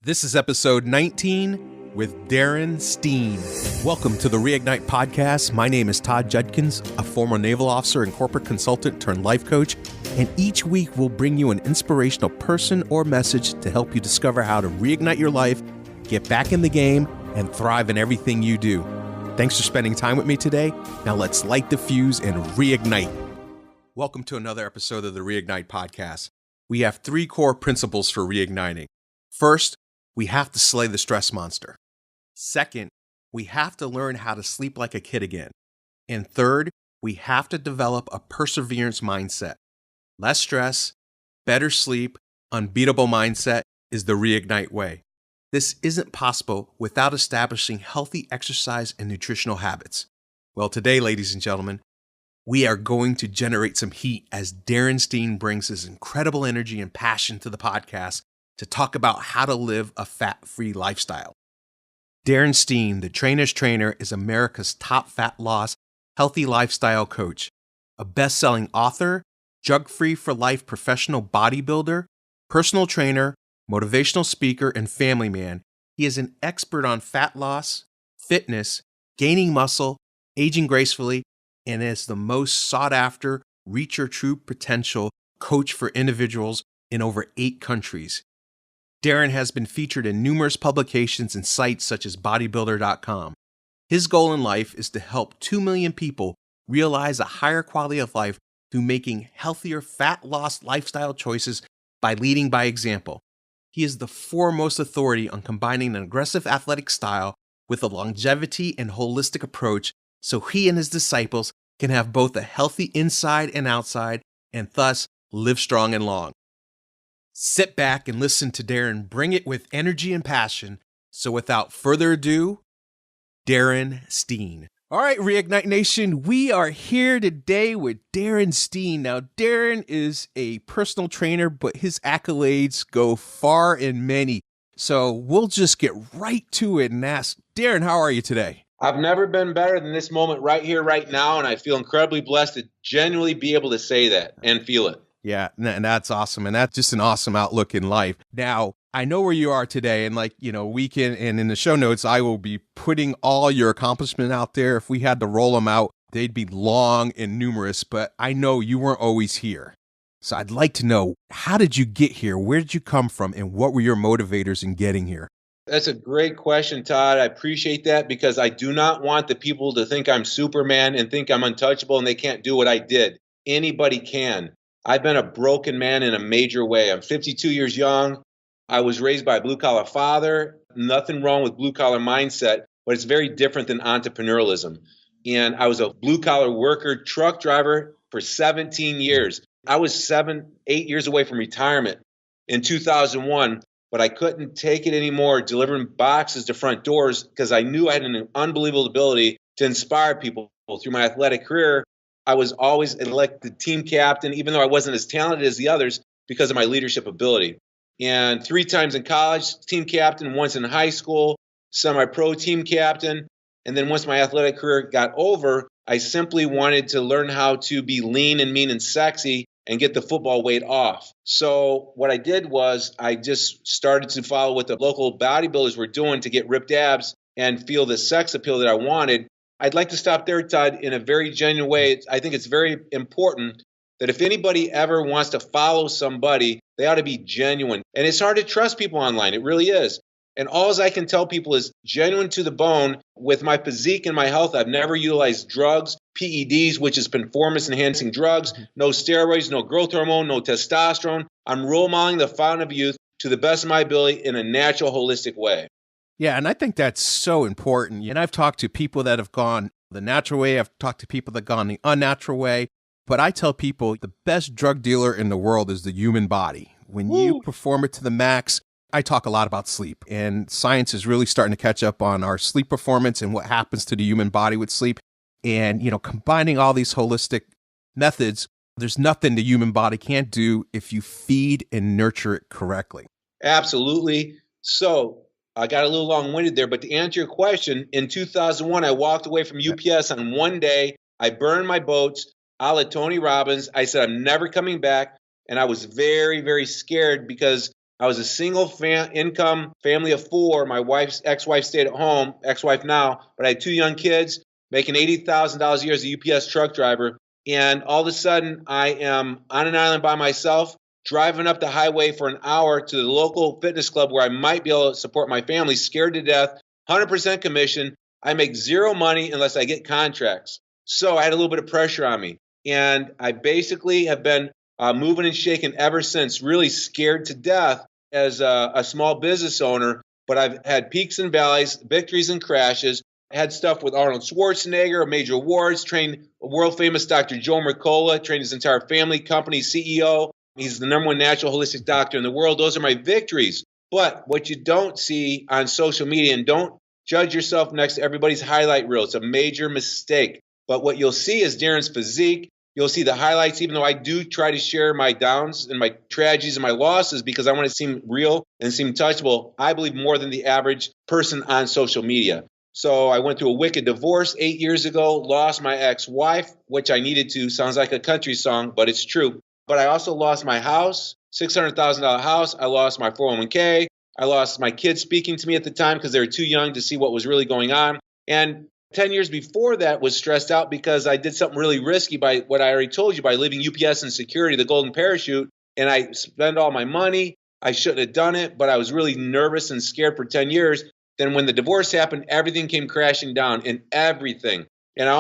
This is episode 19 with Darin Steen. Welcome to the Reignite Podcast. My name is Todd Judkins, a former naval officer and corporate consultant turned life coach. And each week we'll bring you an inspirational person or message to help you discover how to reignite your life, get back in the game, and thrive in everything you do. Thanks for spending time with me today. Now let's light the fuse and reignite. Welcome to another episode of the Reignite Podcast. We have three core principles for reigniting. First, we have to slay the stress monster. Second, we have to learn how to sleep like a kid again. And third, we have to develop a perseverance mindset. Less stress, better sleep, unbeatable mindset is the reignite way. This isn't possible without establishing healthy exercise and nutritional habits. Well, today, ladies and gentlemen, we are going to generate some heat as Darin Steen brings his incredible energy and passion to the podcast to talk about how to live a fat-free lifestyle. Darin Steen, the trainer's trainer, is America's top fat loss, healthy lifestyle coach, a best-selling author, jug-free for life professional bodybuilder, personal trainer, motivational speaker, and family man. He is an expert on fat loss, fitness, gaining muscle, aging gracefully, and is the most sought-after reach your true potential coach for individuals in over 8 countries. Darin has been featured in numerous publications and sites such as Bodybuilder.com. His goal in life is to help 2 million people realize a higher quality of life through making healthier fat loss lifestyle choices by leading by example. He is the foremost authority on combining an aggressive athletic style with a longevity and holistic approach so he and his disciples can have both a healthy inside and outside and thus live strong and long. Sit back and listen to Darin bring it with energy and passion. So without further ado, Darin Steen. All right, Reignite Nation, we are here today with Darin Steen. Now, Darin is a personal trainer, but his accolades go far and many. So we'll just get right to it and ask, Darin, how are you today? I've never been better than this moment right here, right now, and I feel incredibly blessed to genuinely be able to say that and feel it. Yeah, and that's awesome. And that's just an awesome outlook in life. Now, I know where you are today, and we can, and in the show notes, I will be putting all your accomplishments out there. If we had to roll them out, they'd be long and numerous, but I know you weren't always here. So I'd like to know, how did you get here? Where did you come from? And what were your motivators in getting here? That's a great question, Todd. I appreciate that because I do not want the people to think I'm Superman and think I'm untouchable and they can't do what I did. Anybody can. I've been a broken man in a major way. I'm 52 years young. I was raised by a blue-collar father. Nothing wrong with blue-collar mindset, but it's very different than entrepreneurialism. And I was a blue-collar worker, truck driver for 17 years. I was 8 years away from retirement in 2001, but I couldn't take it anymore delivering boxes to front doors because I knew I had an unbelievable ability to inspire people through my athletic career. I was always elected team captain, even though I wasn't as talented as the others because of my leadership ability. And 3 times in college, team captain, once in high school, semi-pro team captain. And then once my athletic career got over, I simply wanted to learn how to be lean and mean and sexy and get the football weight off. So what I did was I just started to follow what the local bodybuilders were doing to get ripped abs and feel the sex appeal that I wanted. I'd like to stop there, Todd, in a very genuine way. I think it's very important that if anybody ever wants to follow somebody, they ought to be genuine. And it's hard to trust people online. It really is. And all I can tell people is genuine to the bone. With my physique and my health, I've never utilized drugs, PEDs, which is performance-enhancing drugs, no steroids, no growth hormone, no testosterone. I'm role modeling the fountain of youth to the best of my ability in a natural, holistic way. Yeah, and I think that's so important. And I've talked to people that have gone the natural way. I've talked to people that have gone the unnatural way. But I tell people the best drug dealer in the world is the human body. When you perform it to the max, I talk a lot about sleep. And science is really starting to catch up on our sleep performance and what happens to the human body with sleep. And, combining all these holistic methods, there's nothing the human body can't do if you feed and nurture it correctly. Absolutely. So I got a little long-winded there, but to answer your question, in 2001, I walked away from UPS on one day. I burned my boats, a la Tony Robbins. I said, I'm never coming back. And I was very, very scared because I was a single income family of four. My wife's ex-wife stayed at home, ex-wife now, but I had two young kids making $80,000 a year as a UPS truck driver. And all of a sudden, I am on an island by myself, driving up the highway for an hour to the local fitness club where I might be able to support my family, scared to death, 100% commission. I make zero money unless I get contracts. So I had a little bit of pressure on me. And I basically have been moving and shaking ever since, really scared to death as a small business owner. But I've had peaks and valleys, victories and crashes. I had stuff with Arnold Schwarzenegger, major awards, trained world famous Dr. Joe Mercola, trained his entire family company CEO. He's the #1 natural holistic doctor in the world. Those are my victories. But what you don't see on social media, and don't judge yourself next to everybody's highlight reel. It's a major mistake. But what you'll see is Darin's physique. You'll see the highlights, even though I do try to share my downs and my tragedies and my losses because I want to seem real and seem touchable. I believe more than the average person on social media. So I went through a wicked divorce 8 years ago, lost my ex-wife, which I needed to. Sounds like a country song, but it's true. But I also lost my house, $600,000 house. I lost my 401k. I lost my kids speaking to me at the time because they were too young to see what was really going on. And 10 years before that was stressed out because I did something really risky by what I already told you, by leaving UPS and security, the golden parachute. And I spent all my money. I shouldn't have done it, but I was really nervous and scared for 10 years. Then when the divorce happened, everything came crashing down, and everything. And I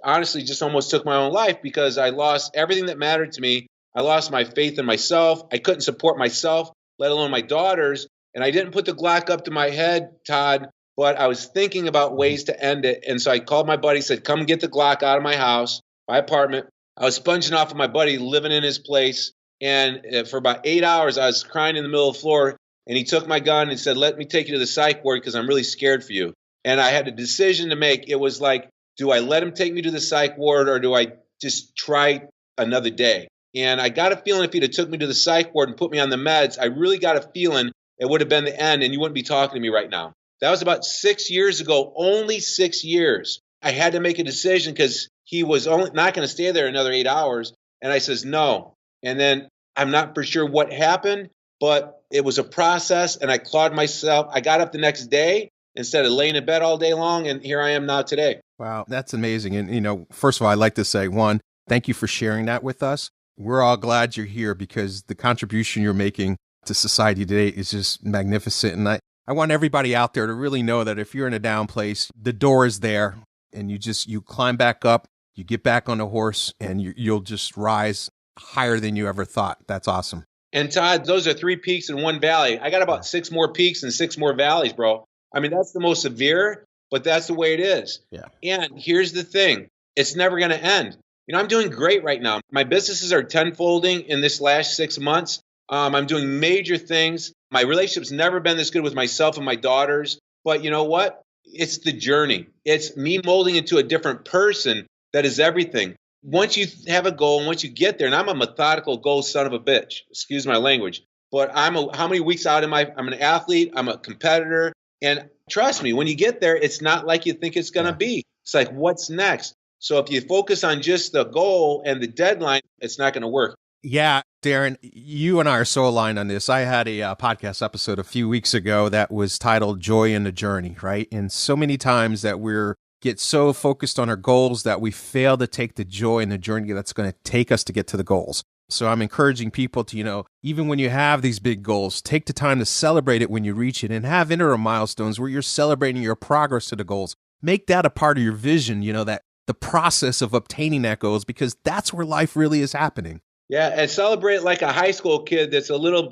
honestly almost took my own life because I lost everything that mattered to me. I lost my faith in myself. I couldn't support myself, let alone my daughters. And I didn't put the Glock up to my head, Todd, but I was thinking about ways to end it. And so I called my buddy, said, come get the Glock out of my house, my apartment. I was sponging off of my buddy living in his place. And for about 8 hours, I was crying in the middle of the floor. And he took my gun and said, let me take you to the psych ward because I'm really scared for you. And I had a decision to make. It was like, do I let him take me to the psych ward or do I just try another day? And I got a feeling if he'd have took me to the psych ward and put me on the meds, I really got a feeling it would have been the end and you wouldn't be talking to me right now. That was about 6 years ago, only 6 years. I had to make a decision because he was only not going to stay there another 8 hours. And I says, no. And then I'm not for sure what happened, but it was a process and I clawed myself. I got up the next day instead of laying in bed all day long. And here I am now today. Wow, that's amazing. And, first of all, I'd like to say, one, thank you for sharing that with us. We're all glad you're here because the contribution you're making to society today is just magnificent. And I want everybody out there to really know that if you're in a down place, the door is there and you climb back up, you get back on the horse and you'll just rise higher than you ever thought. That's awesome. And Todd, those are 3 peaks and 1 valley. I got about 6 more peaks and 6 more valleys, bro. I mean, that's the most severe, but that's the way it is. Yeah. And here's the thing. It's never going to end. I'm doing great right now. My businesses are tenfolding in this last 6 months. I'm doing major things. My relationship's never been this good with myself and my daughters. But you know what? It's the journey. It's me molding into a different person that is everything. Once you have a goal, and once you get there, and I'm a methodical goal son of a bitch, excuse my language, but how many weeks out am I? I'm an athlete, I'm a competitor, and trust me, when you get there, it's not like you think it's going to be. It's like, what's next? So if you focus on just the goal and the deadline, it's not going to work. Yeah, Darin, you and I are so aligned on this. I had a podcast episode a few weeks ago that was titled Joy in the Journey, right? And so many times that we're get so focused on our goals that we fail to take the joy in the journey that's going to take us to get to the goals. So I'm encouraging people to, even when you have these big goals, take the time to celebrate it when you reach it and have interim milestones where you're celebrating your progress to the goals. Make that a part of your vision, that the process of obtaining that goals, because that's where life really is happening. Yeah, and celebrate like a high school kid that's a little,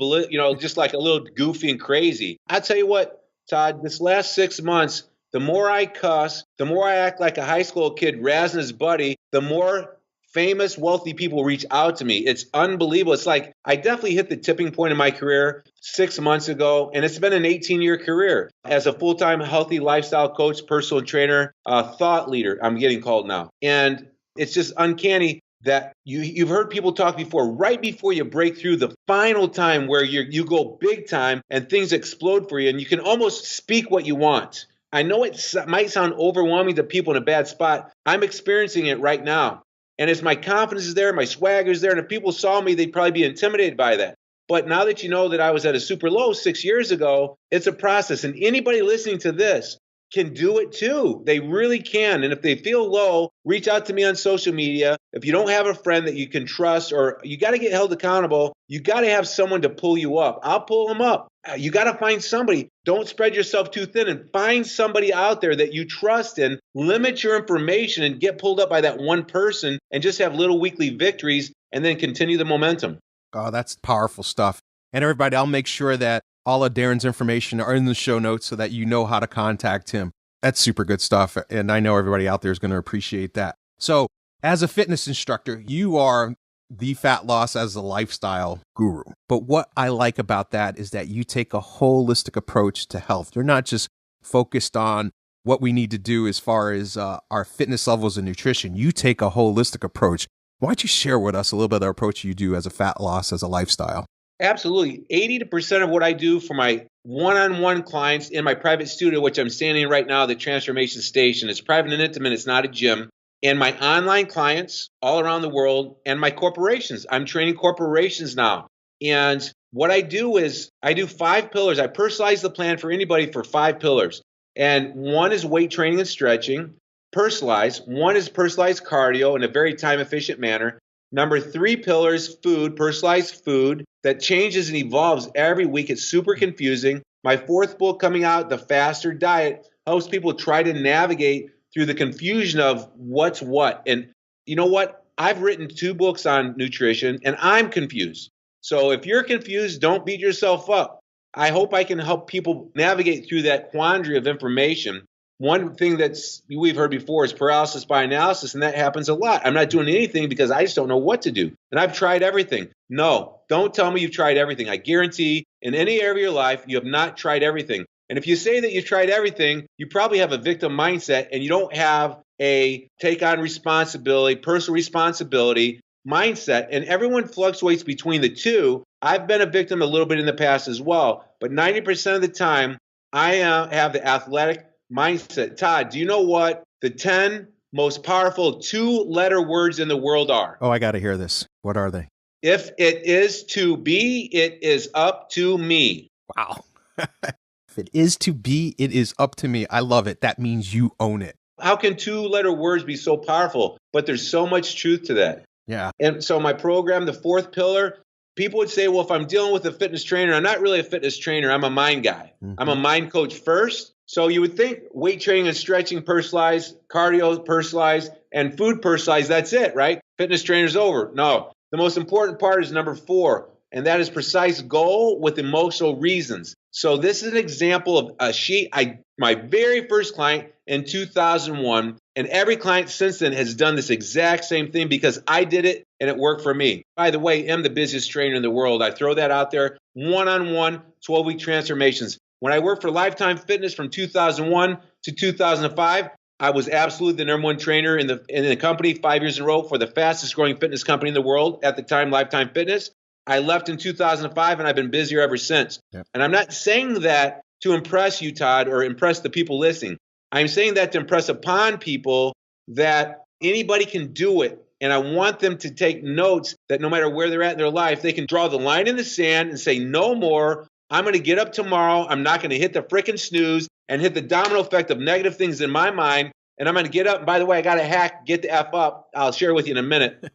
just like a little goofy and crazy. I tell you what, Todd, this last 6 months, the more I cuss, the more I act like a high school kid razzing his buddy, the more famous, wealthy people reach out to me. It's unbelievable. It's like I definitely hit the tipping point in my career 6 months ago, and it's been an 18-year career as a full-time healthy lifestyle coach, personal trainer, thought leader, I'm getting called now. And it's just uncanny that you've heard people talk before, right before you break through, the final time where you go big time and things explode for you and you can almost speak what you want. I know it might sound overwhelming to people in a bad spot. I'm experiencing it right now. And as my confidence is there, my swagger is there, and if people saw me, they'd probably be intimidated by that. But now that you know that I was at a super low 6 years ago, it's a process. And anybody listening to this can do it too. They really can. And if they feel low, reach out to me on social media. If you don't have a friend that you can trust, or you got to get held accountable, you got to have someone to pull you up. I'll pull them up. You got to find somebody. Don't spread yourself too thin, and find somebody out there that you trust, and limit your information and get pulled up by that one person and just have little weekly victories and then continue the momentum. Oh, that's powerful stuff. And everybody, I'll make sure that all of Darin's information are in the show notes so that you know how to contact him. That's super good stuff. And I know everybody out there is going to appreciate that. So as a fitness instructor, you are the fat loss as a lifestyle guru. But what I like about that is that you take a holistic approach to health. You're not just focused on what we need to do as far as our fitness levels and nutrition. You take a holistic approach. Why don't you share with us a little bit of the approach you do as a fat loss as a lifestyle? Absolutely. 80% of what I do for my one-on-one clients in my private studio, which I'm standing in right now, the Transformation Station, it's private and intimate, it's not a gym, and my online clients all around the world, and my corporations. I'm training corporations now. And what I do is I do 5 pillars. I personalize the plan for anybody for 5 pillars. And one is weight training and stretching, personalized. One is personalized cardio in a very time-efficient manner. Number 3 pillars, food, personalized food that changes and evolves every week. It's super confusing. My 4th book coming out, The Faster Diet, helps people try to navigate through the confusion of what's what. And you know what? I've written 2 books on nutrition, and I'm confused. So if you're confused, don't beat yourself up. I hope I can help people navigate through that quandary of information. One thing we've heard before is paralysis by analysis, and that happens a lot. I'm not doing anything because I just don't know what to do. And I've tried everything. No, don't tell me you've tried everything. I guarantee in any area of your life, you have not tried everything. And if you say that you've tried everything, you probably have a victim mindset, and you don't have a take on responsibility, personal responsibility mindset. And everyone fluctuates between the two. I've been a victim a little bit in the past as well, but 90% of the time, I have the athletic mindset. Todd, do you know what the 10 most powerful 2-letter words in the world are? Oh, I got to hear this. What are they? If it is to be, it is up to me. Wow. If it is to be, it is up to me. I love it. That means you own it. How can 2-letter words be so powerful? But there's so much truth to that. Yeah. And so my program, the 4th pillar, people would say, well, if I'm dealing with a fitness trainer, I'm not really a fitness trainer. I'm a mind guy. Mm-hmm. I'm a mind coach first. So you would think weight training and stretching personalized, cardio personalized, and food personalized. That's it, right? Fitness trainer's over. No. The most important part is number 4, and that is precise goal with emotional reasons. So this is an example of a sheet. My very first client in 2001, and every client since then has done this exact same thing because I did it and it worked for me. By the way, I'm the busiest trainer in the world. I throw that out there. One-on-one, 12-week transformations. When I worked for Lifetime Fitness from 2001 to 2005, I was absolutely the #1 trainer in the company 5 years in a row for the fastest growing fitness company in the world at the time, Lifetime Fitness. I left in 2005, and I've been busier ever since. Yep. And I'm not saying that to impress you, Todd, or impress the people listening. I'm saying that to impress upon people that anybody can do it. And I want them to take notes that no matter where they're at in their life, they can draw the line in the sand and say, no more. I'm going to get up tomorrow. I'm not going to hit the frickin' snooze and hit the domino effect of negative things in my mind. And I'm going to get up. And by the way, I got a hack, get the F up. I'll share with you in a minute.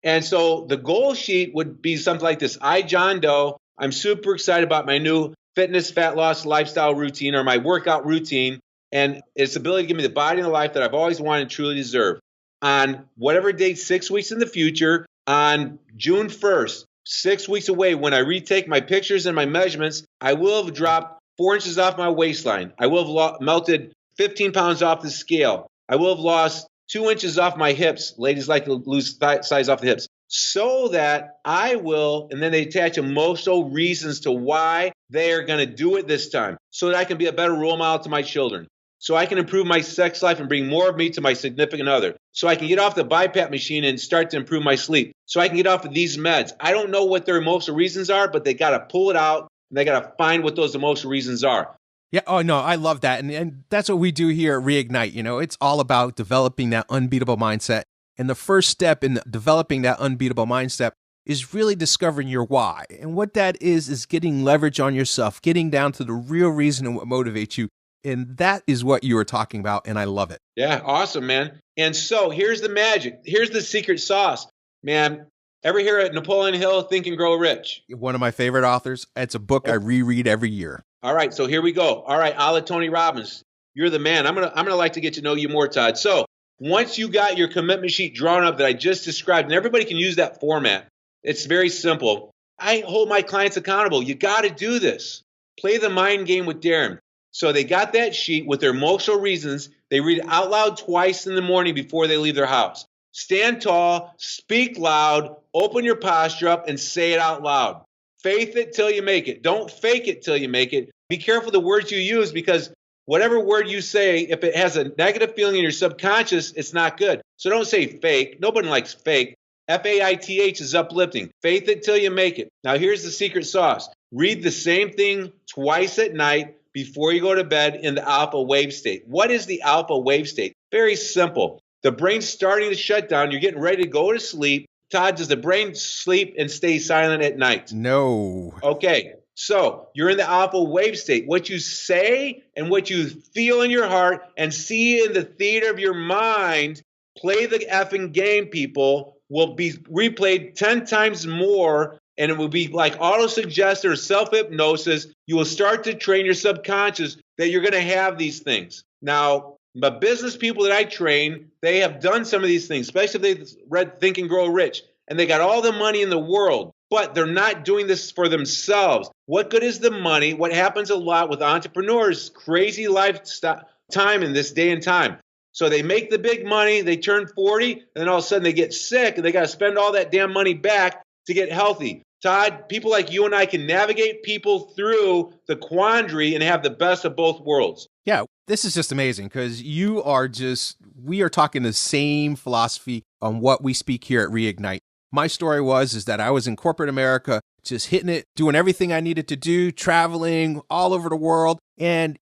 And so the goal sheet would be something like this. I, John Doe, I'm super excited about my new fitness, fat loss, lifestyle routine, or my workout routine, and its ability to give me the body and the life that I've always wanted and truly deserve. On whatever date, 6 weeks in the future, on June 1st, 6 weeks away, when I retake my pictures and my measurements, I will have dropped 4 inches off my waistline. I will have melted 15 pounds off the scale. I will have lost 2 inches off my hips. Ladies like to lose size off the hips. So that I will, and then they attach emotional reasons to why they are going to do it this time. So that I can be a better role model to my children. So I can improve my sex life and bring more of me to my significant other. So I can get off the BiPAP machine and start to improve my sleep. So I can get off of these meds. I don't know what their emotional reasons are, but they got to pull it out. And they got to find what those emotional reasons are. Yeah. Oh, no, I love that. And that's what we do here at Reignite. You know, it's all about developing that unbeatable mindset. And the first step in developing that unbeatable mindset is really discovering your why. And what that is getting leverage on yourself, getting down to the real reason and what motivates you. And that is what you were talking about, and I love it. Yeah, awesome, man. And so here's the magic. Here's the secret sauce, man. Ever hear of Napoleon Hill, Think and Grow Rich? One of my favorite authors. It's a book I reread every year. All right, so here we go. All right, a la Tony Robbins. You're the man. I'm gonna like to get to know you more, Todd. So once you got your commitment sheet drawn up that I just described, and everybody can use that format, it's very simple. I hold my clients accountable. You got to do this. Play the mind game with Darin. So they got that sheet with their emotional reasons. They read it out loud twice in the morning before they leave their house. Stand tall, speak loud, open your posture up, and say it out loud. Faith it till you make it. Don't fake it till you make it. Be careful the words you use, because whatever word you say, if it has a negative feeling in your subconscious, it's not good. So don't say fake. Nobody likes fake. Faith is uplifting. Faith it till you make it. Now here's the secret sauce. Read the same thing twice at night before you go to bed in the alpha wave state. What is the alpha wave state? Very simple. The brain's starting to shut down. You're getting ready to go to sleep. Todd, does the brain sleep and stay silent at night? No. Okay. So you're in the alpha wave state. What you say and what you feel in your heart and see in the theater of your mind, play the effing game, people, will be replayed 10 times more, and it will be like auto-suggestion or self-hypnosis. You will start to train your subconscious that you're going to have these things. Now, the business people that I train, they have done some of these things, especially if they've read Think and Grow Rich, and they got all the money in the world, but they're not doing this for themselves. What good is the money? What happens a lot with entrepreneurs, crazy lifestyle time in this day and time. So they make the big money, they turn 40, and then all of a sudden they get sick, and they got to spend all that damn money back to get healthy. Todd, people like you and I can navigate people through the quandary and have the best of both worlds. Yeah, this is just amazing, because we are talking the same philosophy on what we speak here at Reignite. My story is that I was in corporate America, just hitting it, doing everything I needed to do, traveling all over the world. And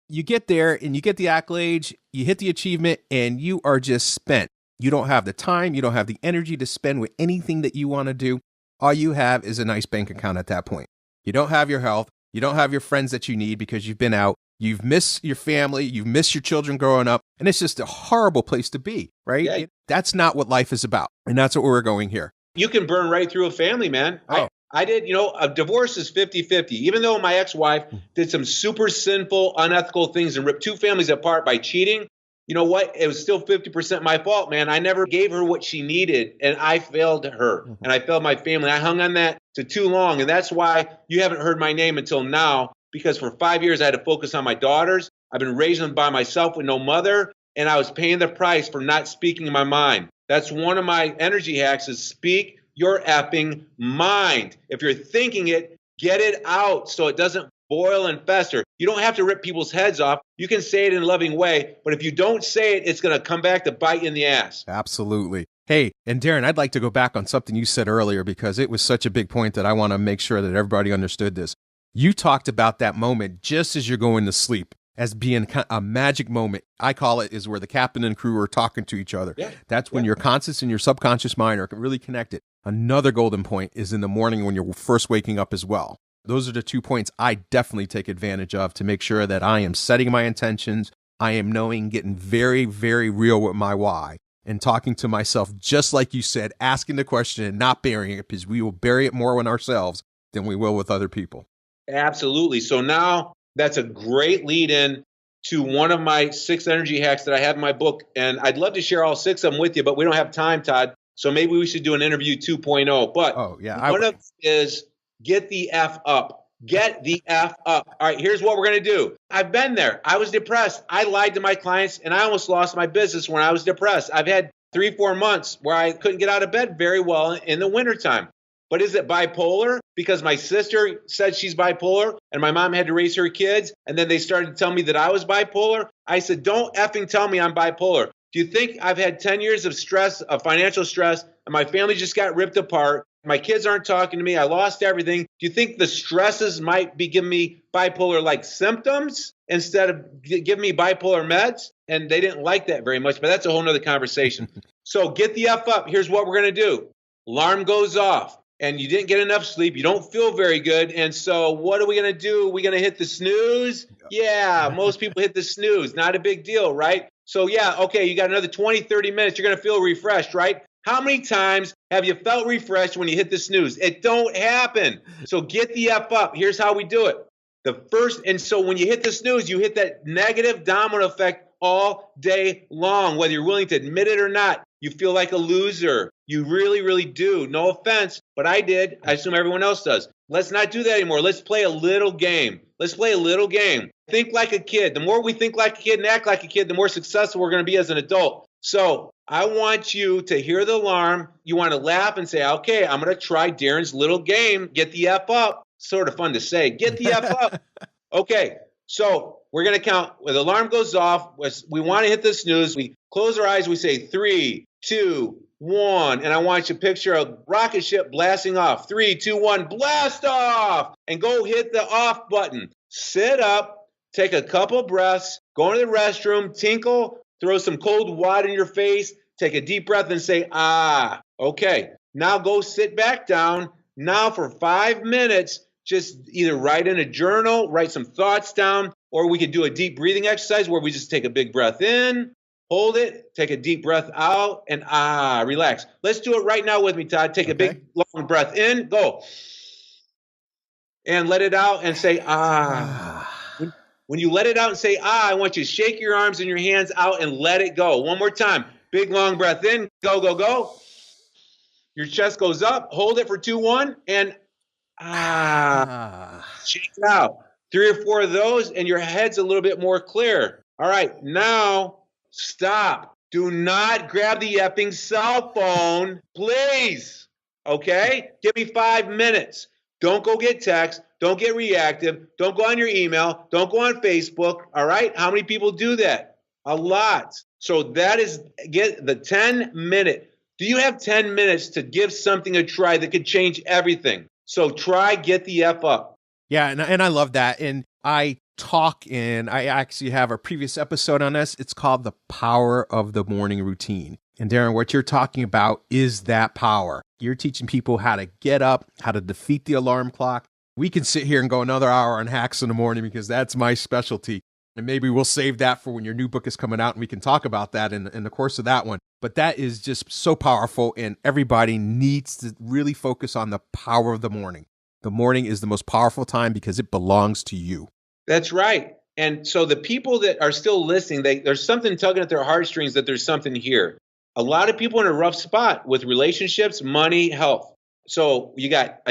you get there and you get the accolades, you hit the achievement, and you are just spent. You don't have the time, you don't have the energy to spend with anything that you want to do. All you have is a nice bank account at that point. You don't have your health. You don't have your friends that you need because you've been out. You've missed your family. You've missed your children growing up. And it's just a horrible place to be, right? Yeah. That's not what life is about. And that's what we're going here. You can burn right through a family, man. Oh. I did, a divorce is 50-50. Even though my ex-wife did some super sinful, unethical things and ripped two families apart by cheating, you know what? It was still 50% my fault, man. I never gave her what she needed, and I failed her, and I failed my family. I hung on that to too long, and that's why you haven't heard my name until now, because for 5 years I had to focus on my daughters. I've been raising them by myself with no mother, and I was paying the price for not speaking my mind. That's one of my energy hacks, is speak your effing mind. If you're thinking it, get it out so it doesn't boil and fester. You don't have to rip people's heads off. You can say it in a loving way, but if you don't say it, it's going to come back to bite you in the ass. Absolutely. Hey, and Darin, I'd like to go back on something you said earlier, because it was such a big point that I want to make sure that everybody understood this. You talked about that moment just as you're going to sleep as being a magic moment. I call it is where the captain and crew are talking to each other. Yeah. That's when your conscious and your subconscious mind are really connected. Another golden point is in the morning when you're first waking up as well. Those are the 2 points I definitely take advantage of to make sure that I am setting my intentions. I am getting very, very real with my why, and talking to myself, just like you said, asking the question and not burying it, because we will bury it more in ourselves than we will with other people. Absolutely. So now that's a great lead in to one of my 6 energy hacks that I have in my book. And I'd love to share all 6 of them with you, but we don't have time, Todd. So maybe we should do an interview 2.0. But one of them is get the F up. Get the F up. All right, here's what we're going to do. I've been there. I was depressed. I lied to my clients, and I almost lost my business when I was depressed. I've had 3-4 months where I couldn't get out of bed very well in the wintertime. But is it bipolar? Because my sister said she's bipolar, and my mom had to raise her kids, and then they started to tell me that I was bipolar. I said, don't effing tell me I'm bipolar. Do you think I've had 10 years of stress, of financial stress, and my family just got ripped apart? My kids aren't talking to me. I lost everything. Do you think the stresses might be giving me bipolar-like symptoms instead of giving me bipolar meds? And they didn't like that very much, but that's a whole nother conversation. So get the F up. Here's what we're going to do. Alarm goes off and you didn't get enough sleep. You don't feel very good. And so what are we going to do? We're going to hit the snooze? Yeah, most people hit the snooze. Not a big deal, right? So yeah, okay, you got another 20, 30 minutes. You're going to feel refreshed, right? How many times have you felt refreshed when you hit the snooze? It don't happen. So get the F up. Here's how we do it. And so when you hit the snooze, you hit that negative domino effect all day long, whether you're willing to admit it or not. You feel like a loser. You really, really do. No offense, but I did. I assume everyone else does. Let's not do that anymore. Let's play a little game. Let's play a little game. Think like a kid. The more we think like a kid and act like a kid, the more successful we're going to be as an adult. So I want you to hear the alarm. You want to laugh and say, okay, I'm going to try Darin's little game. Get the F up. Sort of fun to say. Get the F up. Okay, so we're going to count. When the alarm goes off, we want to hit the snooze. We close our eyes. We say 3, 2, 1. And I want you to picture a rocket ship blasting off. 3, 2, 1, blast off. And go hit the off button. Sit up, take a couple breaths, go into the restroom, tinkle, throw some cold water in your face, take a deep breath and say, ah. Okay, now go sit back down. Now for 5 minutes, just either write in a journal, write some thoughts down, or we could do a deep breathing exercise where we just take a big breath in, hold it, take a deep breath out, and relax. Let's do it right now with me, Todd. Take a big, long breath in, go. And let it out and say, When you let it out and say, I want you to shake your arms and your hands out and let it go. One more time. Big, long breath in, go, go, go. Your chest goes up, hold it for 2, 1, and shake it out. 3 or 4 of those, and your head's a little bit more clear. All right, now stop. Do not grab the effing cell phone, please. Okay? Give me 5 minutes. Don't go get text. Don't get reactive. Don't go on your email. Don't go on Facebook. All right? How many people do that? A lot. So that is, get the 10-minute. Do you have 10 minutes to give something a try that could change everything? So try, get the F up. Yeah, and I love that. And I actually have a previous episode on this. It's called The Power of the Morning Routine. And Darin, what you're talking about is that power. You're teaching people how to get up, how to defeat the alarm clock. We can sit here and go another hour on hacks in the morning because that's my specialty. And maybe we'll save that for when your new book is coming out and we can talk about that in the course of that one. But that is just so powerful, and everybody needs to really focus on the power of the morning. The morning is the most powerful time because it belongs to you. That's right. And so the people that are still listening, there's something tugging at their heartstrings that there's something here. A lot of people in a rough spot with relationships, money, health. So you got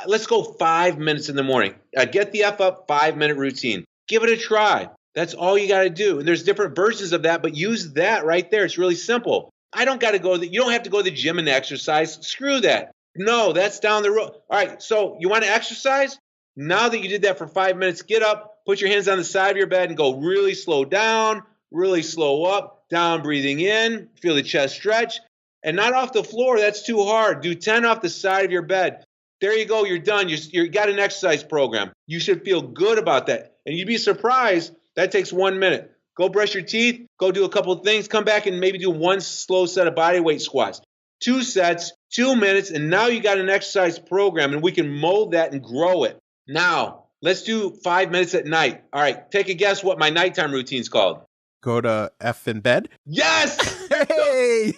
let's go 5 minutes in the morning. Get the F up 5-minute routine. Give it a try. That's all you got to do. And there's different versions of that, but use that right there. It's really simple. You don't have to go to the gym and exercise. Screw that. No, that's down the road. All right, so you want to exercise? Now that you did that for 5 minutes, get up, put your hands on the side of your bed and go really slow down, really slow up, down, breathing in, feel the chest stretch. And not off the floor, that's too hard. Do 10 off the side of your bed. There you go, you're done. You got an exercise program. You should feel good about that. And you'd be surprised, that takes 1 minute. Go brush your teeth, go do a couple of things, come back and maybe do one slow set of body weight squats. 2 sets, 2 minutes, and now you got an exercise program, and we can mold that and grow it. Now, let's do 5 minutes at night. All right, take a guess what my nighttime routine's called. Go to F in bed? Yes! Hey!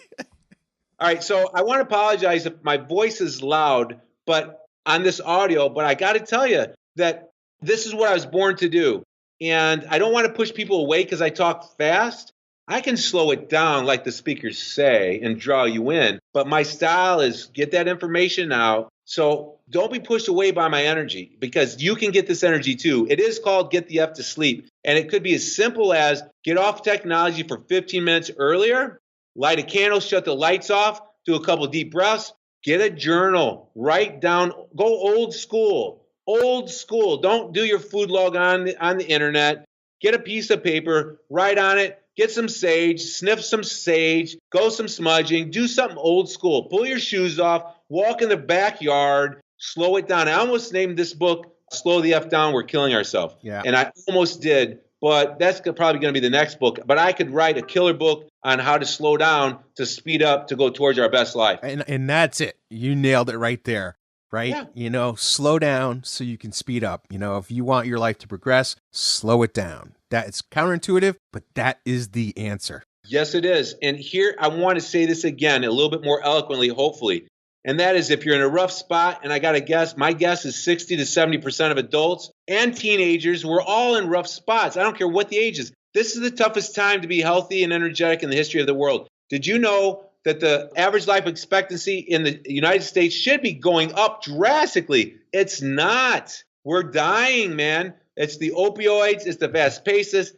All right, so I want to apologize if my voice is loud but on this audio, but I got to tell you that this is what I was born to do. And I don't want to push people away because I talk fast. I can slow it down like the speakers say and draw you in. But my style is get that information out. So don't be pushed away by my energy because you can get this energy too. It is called Get the F to Sleep. And it could be as simple as get off technology for 15 minutes earlier, light a candle, shut the lights off, do a couple deep breaths, get a journal, write down, go old school. Old school. Don't do your food log on the internet. Get a piece of paper, write on it, get some sage, sniff some sage, go some smudging, do something old school. Pull your shoes off, walk in the backyard, slow it down. I almost named this book, Slow the F Down, We're Killing Ourselves. Yeah. And I almost did, but that's probably going to be the next book. But I could write a killer book on how to slow down, to speed up, to go towards our best life. And that's it. You nailed it right there, right? Yeah. Slow down so you can speed up. If you want your life to progress, slow it down. It's counterintuitive, but that is the answer. Yes, it is. And here, I want to say this again, a little bit more eloquently, hopefully. And that is, if you're in a rough spot, and I got to guess, my guess is 60 to 70% of adults and teenagers, we're all in rough spots. I don't care what the age is. This is the toughest time to be healthy and energetic in the history of the world. Did you know that the average life expectancy in the United States should be going up drastically? It's not. We're dying, man. It's the opioids. It's the fast paces.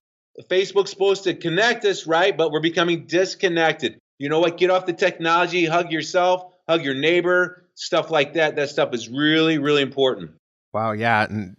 Facebook's supposed to connect us, right? But we're becoming disconnected. You know what? Get off the technology. Hug yourself. Hug your neighbor. Stuff like that. That stuff is really, really important. Wow. Yeah. And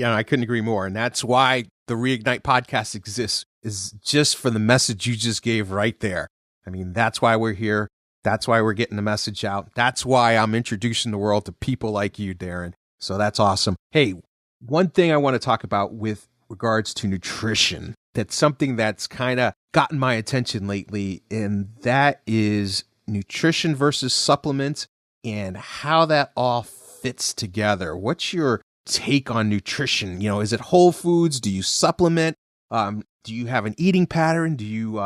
I couldn't agree more. And that's why the Reignite podcast exists, is just for the message you just gave right there. I mean, that's why we're here. That's why we're getting the message out. That's why I'm introducing the world to people like you, Darin. So that's awesome. Hey, one thing I want to talk about with regards to nutrition, that's something that's kind of gotten my attention lately, and that is nutrition versus supplements and how that all fits together. What's your take on nutrition? Is it whole foods? Do you supplement? Do you have an eating pattern? Do you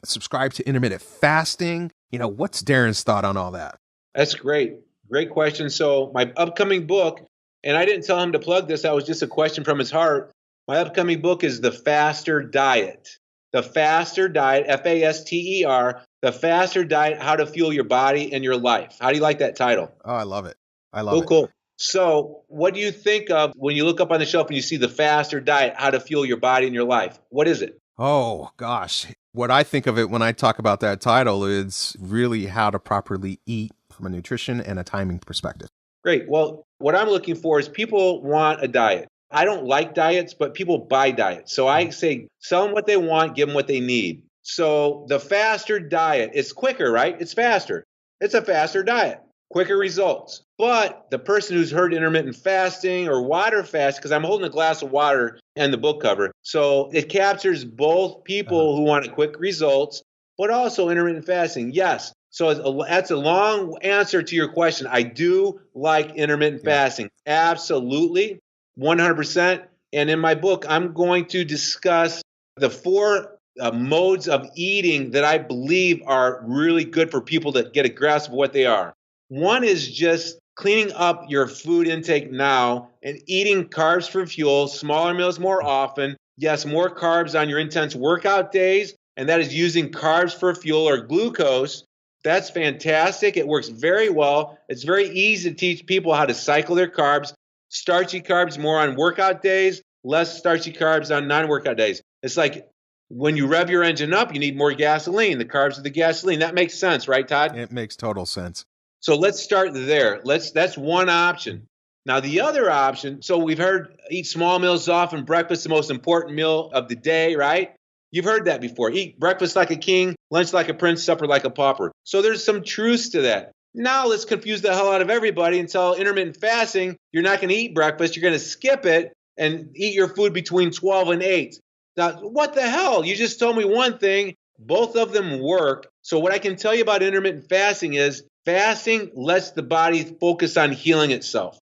subscribe to intermittent fasting? What's Darin's thought on all that? That's great. Great question. So my upcoming book, and I didn't tell him to plug this, that was just a question from his heart. My upcoming book is The Faster Diet. The Faster Diet, Faster, The Faster Diet, How to Fuel Your Body and Your Life. How do you like that title? Oh, I love it. I love it. Cool. So what do you think of when you look up on the shelf and you see The Faster Diet, How to Fuel Your Body and Your Life? What is it? Oh, gosh. What I think of it when I talk about that title is really how to properly eat from a nutrition and a timing perspective. Great. Well, what I'm looking for is people want a diet. I don't like diets, but people buy diets. So I say, sell them what they want, give them what they need. So the faster diet, it's quicker, right? It's faster. It's a faster diet, quicker results. But the person who's heard intermittent fasting or water fast, because I'm holding a glass of water and the book cover, so it captures both people who want quick results, but also intermittent fasting. Yes. So that's a long answer to your question. I do like intermittent fasting. Absolutely. 100%. And in my book, I'm going to discuss the 4 modes of eating that I believe are really good for people to get a grasp of what they are. One is just cleaning up your food intake now and eating carbs for fuel, smaller meals more often. Yes, more carbs on your intense workout days, and that is using carbs for fuel or glucose. That's fantastic. It works very well. It's very easy to teach people how to cycle their carbs. Starchy carbs more on workout days, less starchy carbs on non-workout days. It's like when you rev your engine up, you need more gasoline. The carbs are the gasoline. That makes sense, right, Todd? It makes total sense. So let's start there. That's one option. Now, the other option, so we've heard eat small meals often, breakfast the most important meal of the day, right? You've heard that before. Eat breakfast like a king, lunch like a prince, supper like a pauper. So there's some truths to that. Now let's confuse the hell out of everybody and tell intermittent fasting, you're not going to eat breakfast, you're going to skip it and eat your food between 12 and 8. Now, what the hell? You just told me one thing. Both of them work. So what I can tell you about intermittent fasting is fasting lets the body focus on healing itself.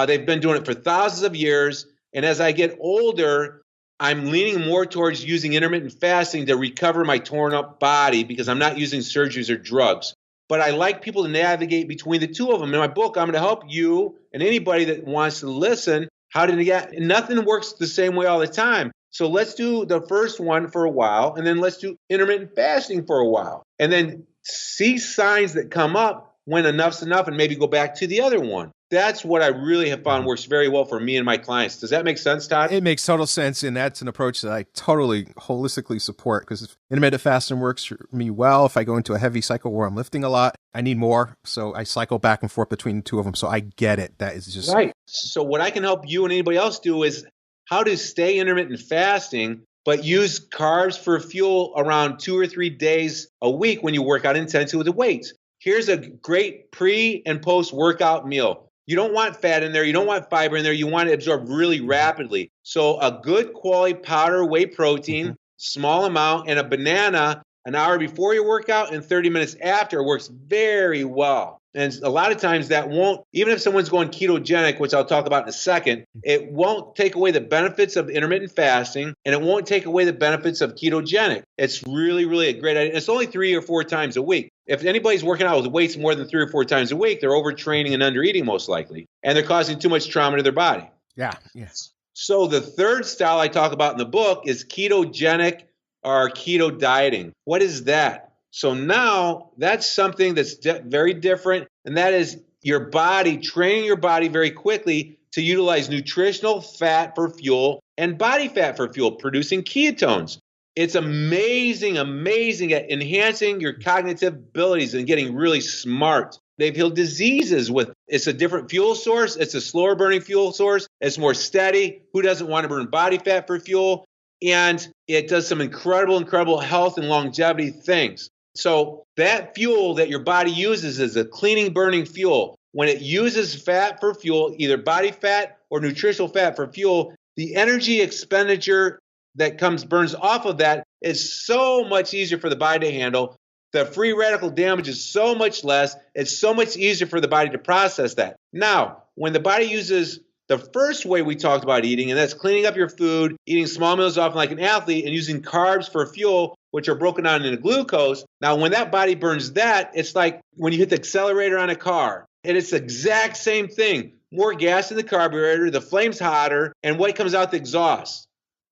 They've been doing it for thousands of years. And as I get older, I'm leaning more towards using intermittent fasting to recover my torn up body because I'm not using surgeries or drugs. But I like people to navigate between the two of them. In my book, I'm going to help you and anybody that wants to listen how to get. Nothing works the same way all the time. So let's do the first one for a while, and then let's do intermittent fasting for a while. And then see signs that come up when enough's enough and maybe go back to the other one. That's what I really have found works very well for me and my clients. Does that make sense, Todd? It makes total sense, and that's an approach that I totally holistically support because intermittent fasting works for me well. If I go into a heavy cycle where I'm lifting a lot, I need more, so I cycle back and forth between the two of them. So I get it. That is just right. So what I can help you and anybody else do is how to stay intermittent fasting, but use carbs for fuel around 2 or 3 days a week when you work out intensely with the weights. Here's a great pre and post workout meal. You don't want fat in there. You don't want fiber in there. You want it absorbed really rapidly. So a good quality powder whey protein, small amount, and a banana an hour before your workout and 30 minutes after works very well. And a lot of times that won't, even if someone's going ketogenic, which I'll talk about in a second, it won't take away the benefits of intermittent fasting, and it won't take away the benefits of ketogenic. It's really, really a great idea. It's only 3 or 4 times a week. If anybody's working out with weights more than 3 or 4 times a week, they're overtraining and undereating most likely, and they're causing too much trauma to their body. Yeah. Yes. So the third style I talk about in the book is ketogenic or keto dieting. What is that? So now that's something that's very different, and that is your body, training your body very quickly to utilize nutritional fat for fuel and body fat for fuel, producing ketones. It's amazing, amazing at enhancing your cognitive abilities and getting really smart. They've healed diseases with, it's a different fuel source. It's a slower burning fuel source. It's more steady. Who doesn't want to burn body fat for fuel? And it does some incredible, incredible health and longevity things. So that fuel that your body uses is a cleaning, burning fuel. When it uses fat for fuel, either body fat or nutritional fat for fuel, the energy expenditure that burns off of that is so much easier for the body to handle. The free radical damage is so much less. It's so much easier for the body to process that. Now, when the body uses the first way we talked about eating, and that's cleaning up your food, eating small meals often like an athlete, and using carbs for fuel, which are broken down into glucose. Now, when that body burns that, it's like when you hit the accelerator on a car. And it's the exact same thing. More gas in the carburetor, the flame's hotter, and what comes out the exhaust?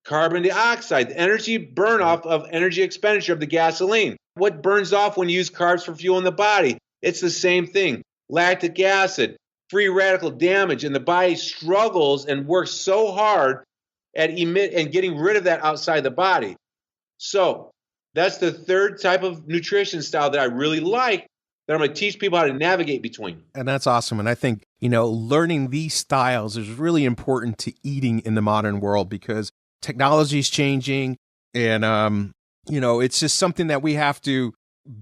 Carbon dioxide, the energy burn off of energy expenditure of the gasoline. What burns off when you use carbs for fuel in the body? It's the same thing. Lactic acid, free radical damage, and the body struggles and works so hard at getting rid of that outside the body. So that's the third type of nutrition style that I really like, that I'm going to teach people how to navigate between. And that's awesome. And I think, learning these styles is really important to eating in the modern world, because technology is changing, and, it's just something that we have to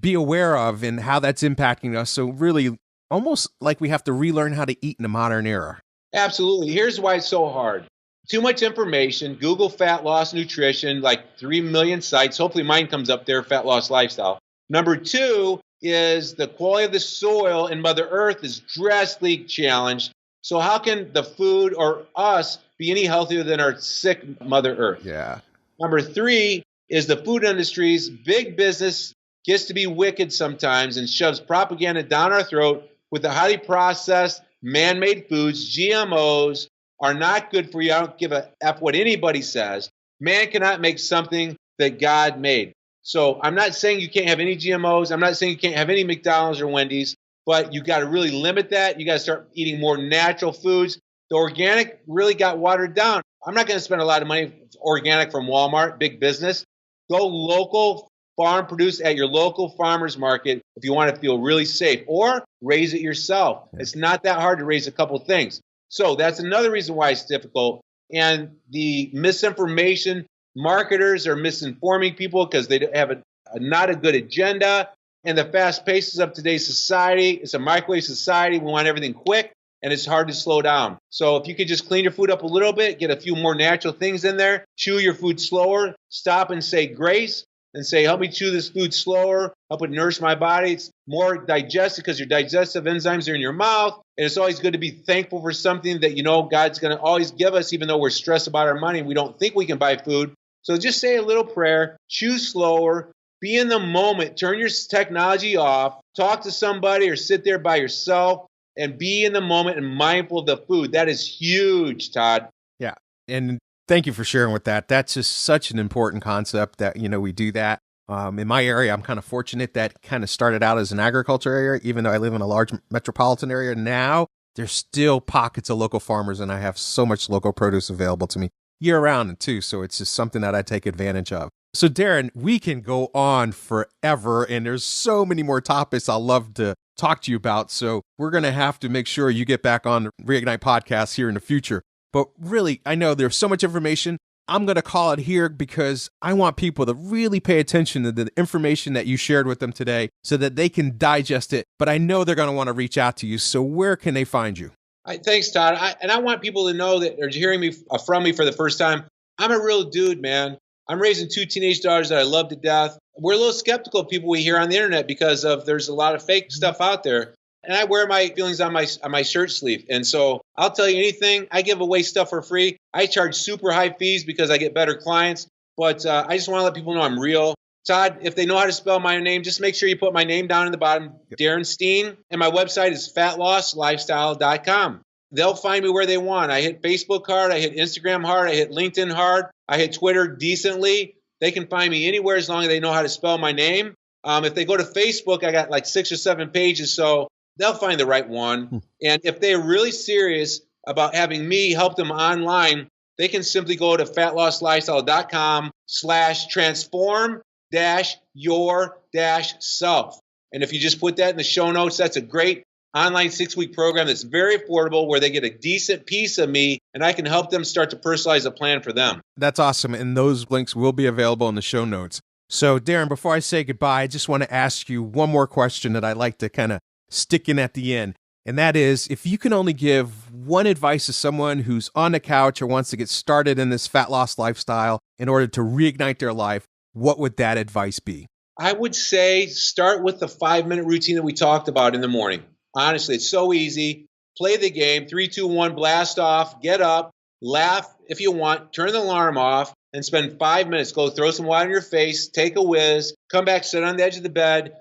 be aware of and how that's impacting us. So really, almost like we have to relearn how to eat in the modern era. Absolutely. Here's why it's so hard. Too much information. Google fat loss nutrition, like 3 million sites. Hopefully mine comes up there, fat loss lifestyle. Number 2 is the quality of the soil in Mother Earth is drastically challenged. So how can the food or us be any healthier than our sick Mother Earth? Yeah. Number 3 is the food industry's big business gets to be wicked sometimes and shoves propaganda down our throat with the highly processed, man-made foods. GMOs are not good for you. I don't give a F what anybody says. Man cannot make something that God made. So I'm not saying you can't have any GMOs. I'm not saying you can't have any McDonald's or Wendy's, but you got to really limit that. You got to start eating more natural foods. The organic really got watered down. I'm not going to spend a lot of money organic from Walmart, big business. Go local, farm produce at your local farmer's market if you want to feel really safe, or raise it yourself. It's not that hard to raise a couple things. So that's another reason why it's difficult. And the misinformation, marketers are misinforming people because they have not a good agenda. And the fast paces of today's society, it's a microwave society. We want everything quick, and it's hard to slow down. So if you could just clean your food up a little bit, get a few more natural things in there, chew your food slower, stop and say grace, and say, help me chew this food slower, help it nourish my body. It's more digested because your digestive enzymes are in your mouth. And it's always good to be thankful for something that God's going to always give us, even though we're stressed about our money and we don't think we can buy food. So just say a little prayer, chew slower, be in the moment, turn your technology off, talk to somebody or sit there by yourself and be in the moment and mindful of the food. That is huge, Todd. Yeah. And thank you for sharing with that. That's just such an important concept that, we do that. In my area, I'm kind of fortunate that kind of started out as an agriculture area, even though I live in a large metropolitan area now. There's still pockets of local farmers, and I have so much local produce available to me year round too. So it's just something that I take advantage of. So Darin, we can go on forever, and there's so many more topics I'd love to talk to you about. So we're going to have to make sure you get back on the Reignite podcast here in the future. But really, I know there's so much information. I'm going to call it here because I want people to really pay attention to the information that you shared with them today so that they can digest it. But I know they're going to want to reach out to you. So where can they find you? Thanks, Todd. I want people to know that are hearing me from me for the first time. I'm a real dude, man. I'm raising 2 teenage daughters that I love to death. We're a little skeptical of people we hear on the internet because there's a lot of fake stuff out there. And I wear my feelings on my shirt sleeve. And so I'll tell you anything. I give away stuff for free. I charge super high fees because I get better clients. But I just want to let people know I'm real. Todd, if they know how to spell my name, just make sure you put my name down in the bottom, Darin Steen. And my website is fatlosslifestyle.com. They'll find me where they want. I hit Facebook hard. I hit Instagram hard. I hit LinkedIn hard. I hit Twitter decently. They can find me anywhere as long as they know how to spell my name. If they go to Facebook, I got like 6 or 7 pages, so they'll find the right one. And if they're really serious about having me help them online, they can simply go to fatlosslifestyle.com/transform-your-self. And if you just put that in the show notes, that's a great online 6-week program that's very affordable where they get a decent piece of me and I can help them start to personalize a plan for them. That's awesome. And those links will be available in the show notes. So Darin, before I say goodbye, I just want to ask you one more question that I like to kind of stick in at the end. And that is, if you can only give one advice to someone who's on the couch or wants to get started in this fat loss lifestyle in order to reignite their life, what would that advice be? I would say start with the 5-minute routine that we talked about in the morning. Honestly, it's so easy. Play the game, 3, 2, 1, blast off, get up, laugh if you want, turn the alarm off, and spend 5 minutes. Go throw some water in your face, take a whiz, come back, sit on the edge of the bed,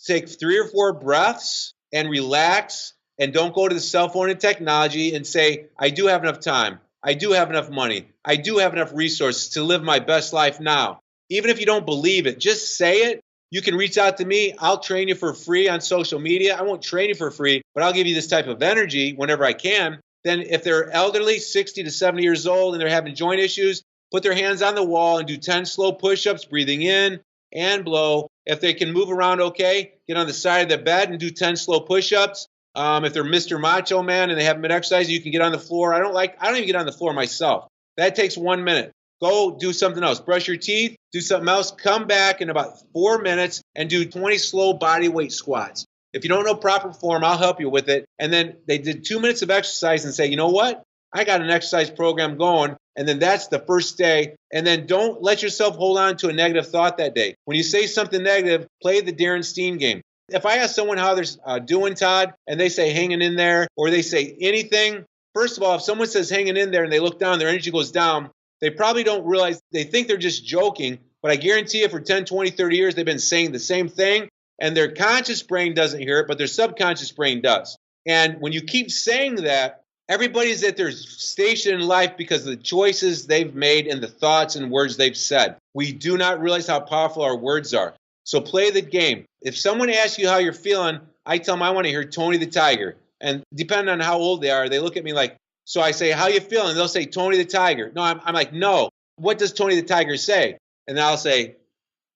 take 3 or 4 breaths, and relax. And don't go to the cell phone and technology and say, I do have enough time. I do have enough money. I do have enough resources to live my best life now. Even if you don't believe it, just say it. You can reach out to me. I'll train you for free on social media. I won't train you for free, but I'll give you this type of energy whenever I can. Then if they're elderly, 60 to 70 years old, and they're having joint issues, put their hands on the wall and do 10 slow push-ups, breathing in and blow. If they can move around okay, get on the side of the bed and do 10 slow push-ups. If they're Mr. Macho Man and they haven't been exercising, you can get on the floor. I don't even get on the floor myself. That takes 1 minute. Go do something else. Brush your teeth, do something else. Come back in about 4 minutes and do 20 slow body weight squats. If you don't know proper form, I'll help you with it. And then they did 2 minutes of exercise and say, you know what? I got an exercise program going. And then that's the first day. And then don't let yourself hold on to a negative thought that day. When you say something negative, play the Darin Steen game. If I ask someone how they're doing, Todd, and they say hanging in there, or they say anything, first of all, if someone says hanging in there and they look down, their energy goes down, they probably don't realize, they think they're just joking, but I guarantee you for 10, 20, 30 years, they've been saying the same thing, and their conscious brain doesn't hear it, but their subconscious brain does. And when you keep saying that, everybody's at their station in life because of the choices they've made and the thoughts and words they've said. We do not realize how powerful our words are. So play the game. If someone asks you how you're feeling, I tell them I want to hear Tony the Tiger. And depending on how old they are, they look at me like, so I say, how you feeling? They'll say, Tony the Tiger. No, I'm like, no. What does Tony the Tiger say? And then I'll say,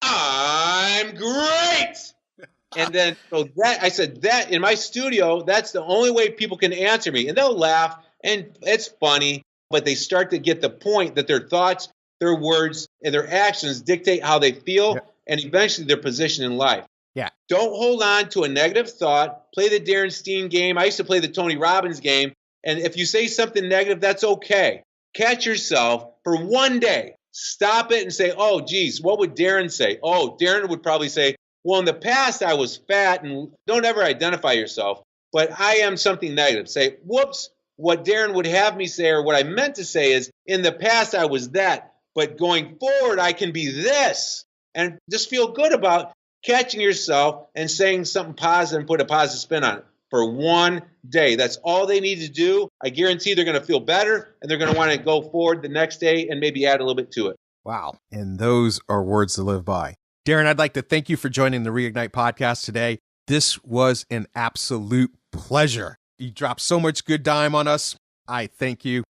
I'm great. And then I said that in my studio, that's the only way people can answer me. And they'll laugh, and it's funny, but they start to get the point that their thoughts, their words, and their actions dictate how they feel, and eventually their position in life. Yeah. Don't hold on to a negative thought. Play the Darin Steen game. I used to play the Tony Robbins game. And if you say something negative, that's okay. Catch yourself for 1 day. Stop it and say, oh, geez, what would Darin say? Oh, Darin would probably say, well, in the past, I was fat, and don't ever identify yourself, but I am something negative. Say, whoops, what Darin would have me say, or what I meant to say is, in the past, I was that, but going forward, I can be this. And just feel good about catching yourself and saying something positive and put a positive spin on it for 1 day. That's all they need to do. I guarantee they're going to feel better, and they're going to want to go forward the next day and maybe add a little bit to it. Wow. And those are words to live by. Darin, I'd like to thank you for joining the Reignite podcast today. This was an absolute pleasure. You dropped so much good dime on us. I thank you.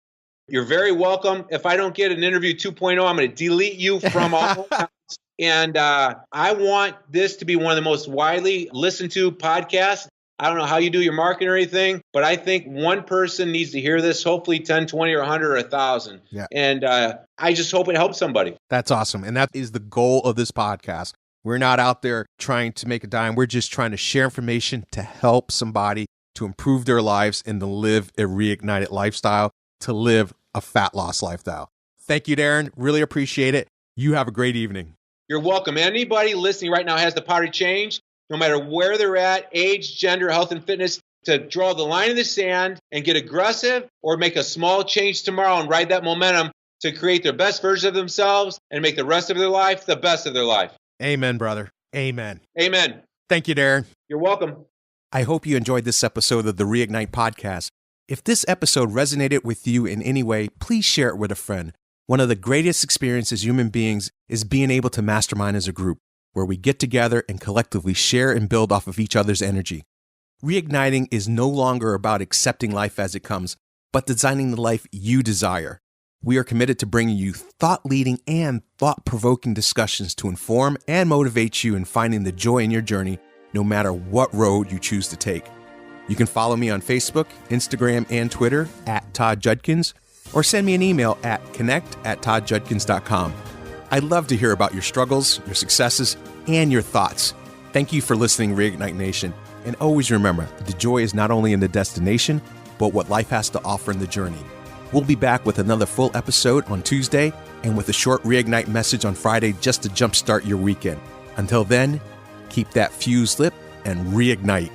You're very welcome. If I don't get an interview 2.0, I'm going to delete you from all accounts. And I want this to be one of the most widely listened to podcasts. I don't know how you do your marketing or anything, but I think one person needs to hear this, hopefully 10, 20, or 100, or 1,000. Yeah. And I just hope it helps somebody. That's awesome. And that is the goal of this podcast. We're not out there trying to make a dime. We're just trying to share information to help somebody to improve their lives and to live a reignited lifestyle, to live a fat loss lifestyle. Thank you, Darin. Really appreciate it. You have a great evening. You're welcome. Anybody listening right now has the power to change, no matter where they're at, age, gender, health, and fitness, to draw the line in the sand and get aggressive or make a small change tomorrow and ride that momentum to create their best version of themselves and make the rest of their life the best of their life. Amen, brother. Amen. Amen. Thank you, Darin. You're welcome. I hope you enjoyed this episode of the Reignite Podcast. If this episode resonated with you in any way, please share it with a friend. One of the greatest experiences human beings is being able to mastermind as a group, where we get together and collectively share and build off of each other's energy. Reigniting is no longer about accepting life as it comes, but designing the life you desire. We are committed to bringing you thought-leading and thought-provoking discussions to inform and motivate you in finding the joy in your journey, no matter what road you choose to take. You can follow me on Facebook, Instagram, and Twitter at Todd Judkins, or send me an email at connect@toddjudkins.com. I'd love to hear about your struggles, your successes, and your thoughts. Thank you for listening, Reignite Nation. And always remember, the joy is not only in the destination, but what life has to offer in the journey. We'll be back with another full episode on Tuesday and with a short Reignite message on Friday just to jumpstart your weekend. Until then, keep that fuse lit and reignite.